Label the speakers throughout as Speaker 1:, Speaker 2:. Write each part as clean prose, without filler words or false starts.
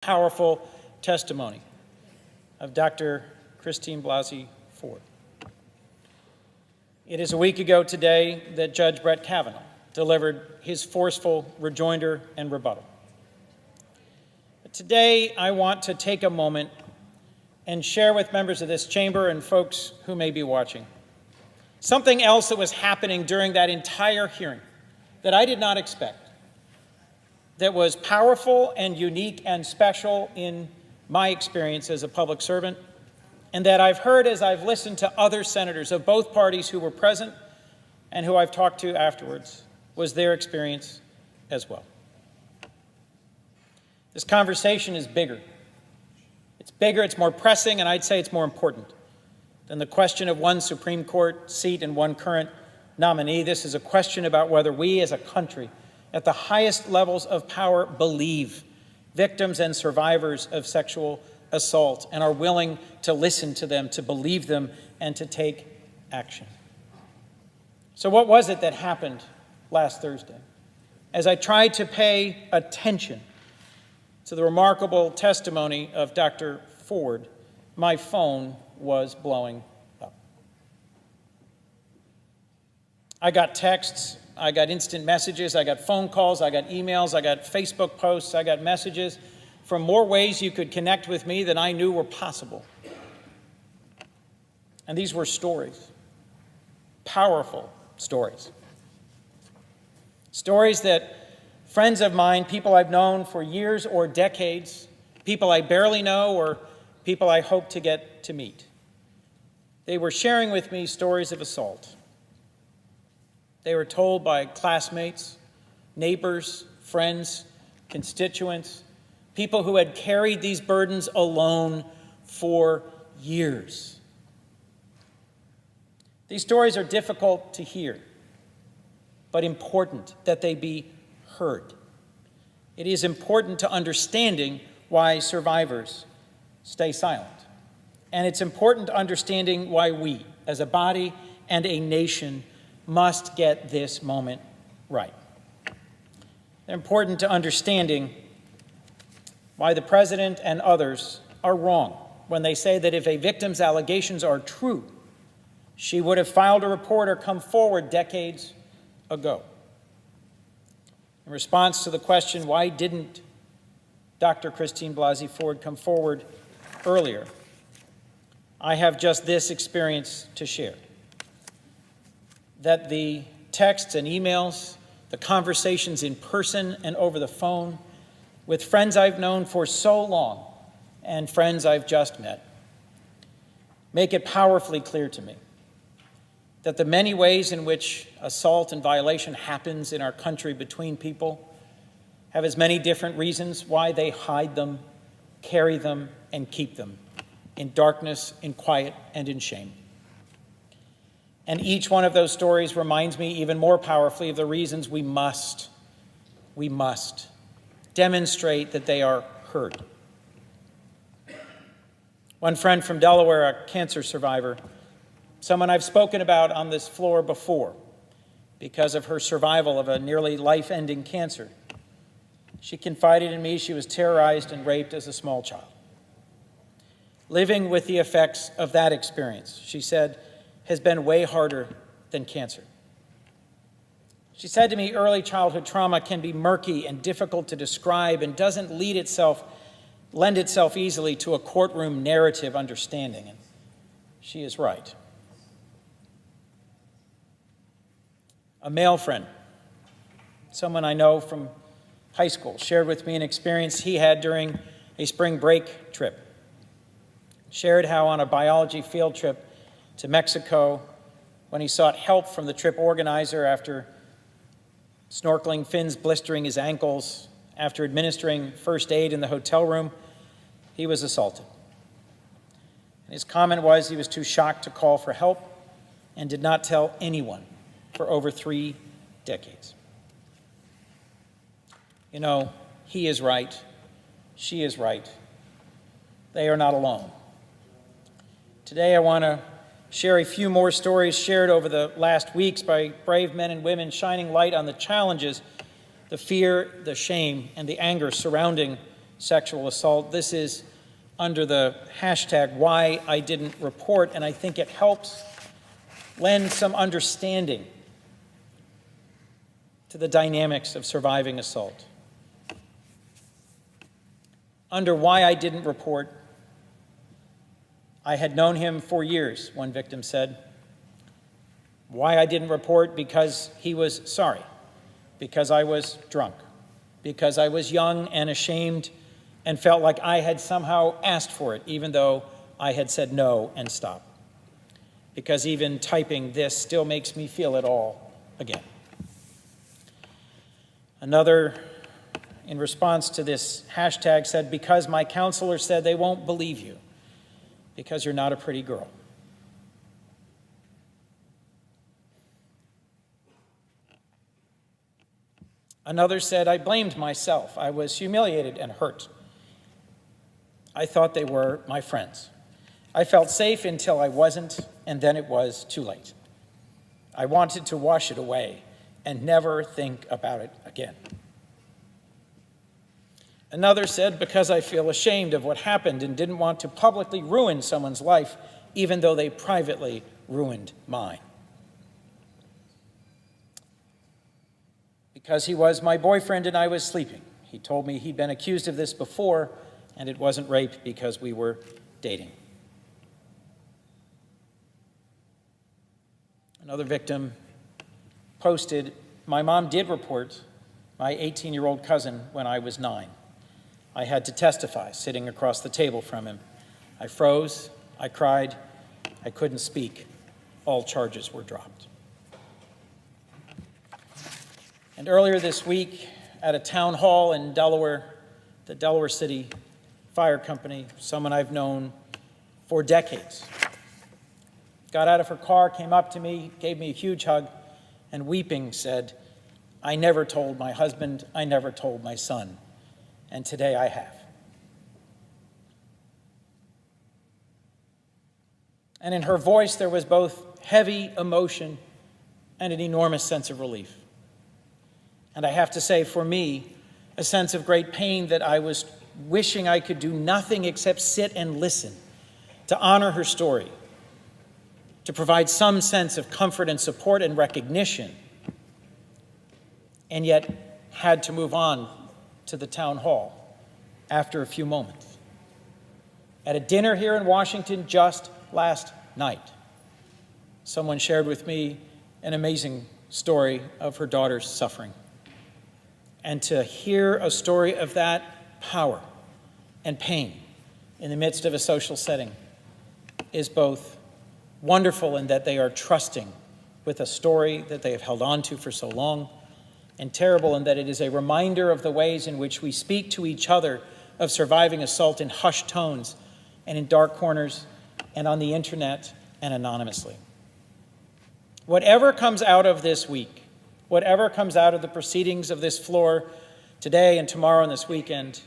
Speaker 1: Powerful testimony of Dr. Christine Blasey Ford. It is a week ago today that Judge Brett Kavanaugh delivered his forceful rejoinder and rebuttal. But today, I want to take a moment and share with members of this chamber and folks who may be watching something else that was happening during that entire hearing that I did not expect, that was powerful and unique and special in my experience as a public servant, and that I've heard as I've listened to other senators of both parties who were present and who I've talked to afterwards, was their experience as well. This conversation is bigger. It's bigger, it's more pressing, and I'd say it's more important than the question of one Supreme Court seat and one current nominee. This is a question about whether we as a country at the highest levels of power believe victims and survivors of sexual assault and are willing to listen to them, to believe them, and to take action. So what was it that happened last Thursday? As I tried to pay attention to the remarkable testimony of Dr. Ford, my phone was blowing up. I got texts, I got instant messages, I got phone calls, I got emails, I got Facebook posts, I got messages from more ways you could connect with me than I knew were possible. And these were stories, powerful stories. Stories that friends of mine, people I've known for years or decades, people I barely know or people I hope to get to meet, they were sharing with me stories of assault. They were told by classmates, neighbors, friends, constituents, people who had carried these burdens alone for years. These stories are difficult to hear, but important that they be heard. It is important to understanding why survivors stay silent. And it's important to understanding why we, as a body and a nation, must get this moment right. They're important to understanding why the president and others are wrong when they say that if a victim's allegations are true, she would have filed a report or come forward decades ago. In response to the question, why didn't Dr. Christine Blasey Ford come forward earlier, I have just this experience to share. That the texts and emails, the conversations in person and over the phone with friends I've known for so long and friends I've just met make it powerfully clear to me that the many ways in which assault and violation happens in our country between people have as many different reasons why they hide them, carry them, and keep them in darkness, in quiet, and in shame. And each one of those stories reminds me even more powerfully of the reasons we must demonstrate that they are heard. One friend from Delaware, a cancer survivor, someone I've spoken about on this floor before because of her survival of a nearly life-ending cancer, she confided in me she was terrorized and raped as a small child. Living with the effects of that experience, she said, has been way harder than cancer. She said to me, early childhood trauma can be murky and difficult to describe and doesn't lend itself easily to a courtroom narrative understanding. And she is right. A male friend, someone I know from high school, shared with me an experience he had during a spring break trip. Shared how on a biology field trip to Mexico, when he sought help from the trip organizer after snorkeling fins blistering his ankles, after administering first aid in the hotel room, he was assaulted. And his comment was he was too shocked to call for help and did not tell anyone for over 3 decades. You know, he is right, she is right. They are not alone. Today I want to share a few more stories shared over the last weeks by brave men and women shining light on the challenges, the fear, the shame, and the anger surrounding sexual assault. This is under the hashtag Why I Didn't Report, and I think it helps lend some understanding to the dynamics of surviving assault. Under Why I Didn't Report, I had known him for years, one victim said. Why I didn't report? Because he was sorry, because I was drunk, because I was young and ashamed and felt like I had somehow asked for it, even though I had said no and stop. Because even typing this still makes me feel it all again. Another, in response to this hashtag, said, because my counselor said they won't believe you, because you're not a pretty girl. Another said, I blamed myself. I was humiliated and hurt. I thought they were my friends. I felt safe until I wasn't, and then it was too late. I wanted to wash it away and never think about it again. Another said, because I feel ashamed of what happened and didn't want to publicly ruin someone's life, even though they privately ruined mine. Because he was my boyfriend and I was sleeping. He told me he'd been accused of this before, and it wasn't rape because we were dating. Another victim posted, my mom did report my 18-year-old cousin when I was 9. I had to testify, sitting across the table from him. I froze, I cried, I couldn't speak. All charges were dropped. And earlier this week, at a town hall in Delaware, the Delaware City Fire Company, someone I've known for decades, got out of her car, came up to me, gave me a huge hug, and weeping said, I never told my husband, I never told my son, and today I have. And in her voice, there was both heavy emotion and an enormous sense of relief. And I have to say, for me, a sense of great pain that I was wishing I could do nothing except sit and listen, to honor her story, to provide some sense of comfort and support and recognition, and yet had to move on to the town hall after a few moments. At a dinner here in Washington just last night, someone shared with me an amazing story of her daughter's suffering. And to hear a story of that power and pain in the midst of a social setting is both wonderful in that they are trusting with a story that they have held on to for so long, and terrible in that it is a reminder of the ways in which we speak to each other of surviving assault in hushed tones and in dark corners and on the internet and anonymously. Whatever comes out of this week, whatever comes out of the proceedings of this floor today and tomorrow and this weekend,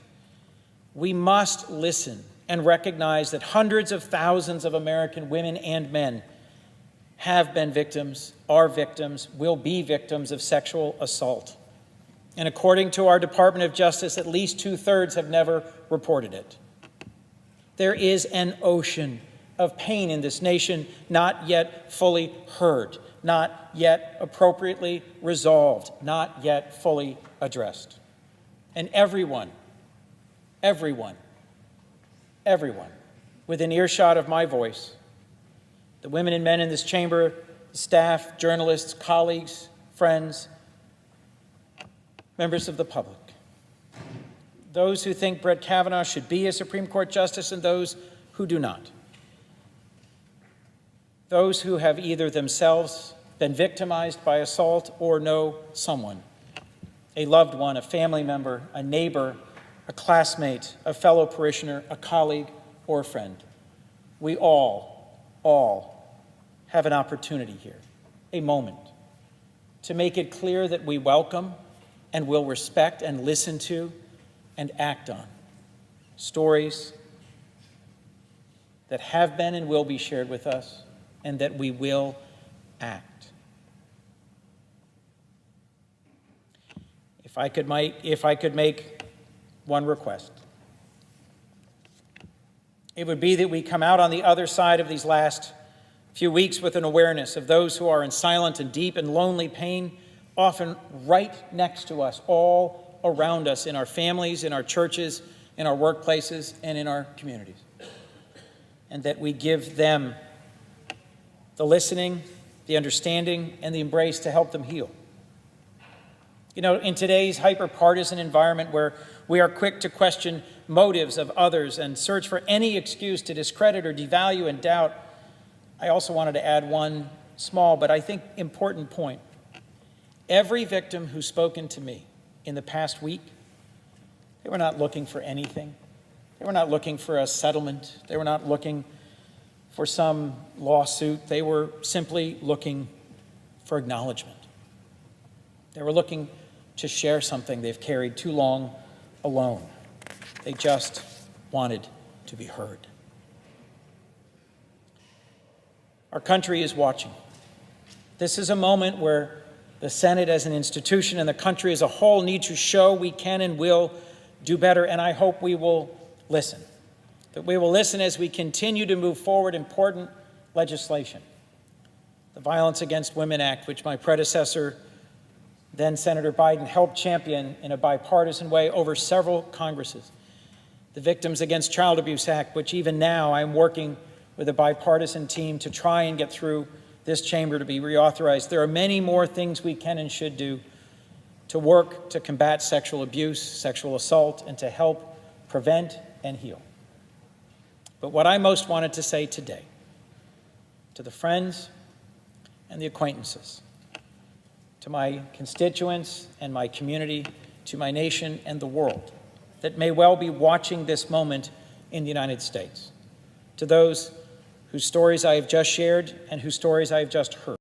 Speaker 1: we must listen and recognize that hundreds of thousands of American women and men have been victims, are victims, will be victims of sexual assault. And according to our Department of Justice, at least 2/3 have never reported it. There is an ocean of pain in this nation not yet fully heard, not yet appropriately resolved, not yet fully addressed. And everyone within earshot of my voice, the women and men in this chamber, staff, journalists, colleagues, friends, members of the public, those who think Brett Kavanaugh should be a Supreme Court justice and those who do not, those who have either themselves been victimized by assault or know someone, a loved one, a family member, a neighbor, a classmate, a fellow parishioner, a colleague, or a friend. We all have an opportunity here, a moment, to make it clear that we welcome and will respect and listen to and act on stories that have been and will be shared with us, and that we will act. If I could make one request, It would be that we come out on the other side of these last few weeks with an awareness of those who are in silent and deep and lonely pain, often right next to us, all around us, in our families, in our churches, in our workplaces, and in our communities. And that we give them the listening, the understanding, and the embrace to help them heal. You know, in today's hyper-partisan environment where we are quick to question motives of others and search for any excuse to discredit or devalue and doubt, I also wanted to add one small but I think important point. Every victim who's spoken to me in the past week, they were not looking for anything. They were not looking for a settlement. They were not looking for some lawsuit. They were simply looking for acknowledgement. They were looking to share something they've carried too long alone. They just wanted to be heard. Our country is watching. This is a moment where the Senate as an institution and the country as a whole need to show we can and will do better, and I hope we will listen. That we will listen as we continue to move forward important legislation. The Violence Against Women Act, which my predecessor, then Senator Biden, helped champion in a bipartisan way over several Congresses. The Victims Against Child Abuse Act, which even now I'm working with a bipartisan team to try and get through this chamber to be reauthorized. There are many more things we can and should do to work to combat sexual abuse, sexual assault, and to help prevent and heal. But what I most wanted to say today, to the friends and the acquaintances, to my constituents and my community, to my nation and the world that may well be watching this moment in the United States, to those whose stories I have just shared and whose stories I have just heard.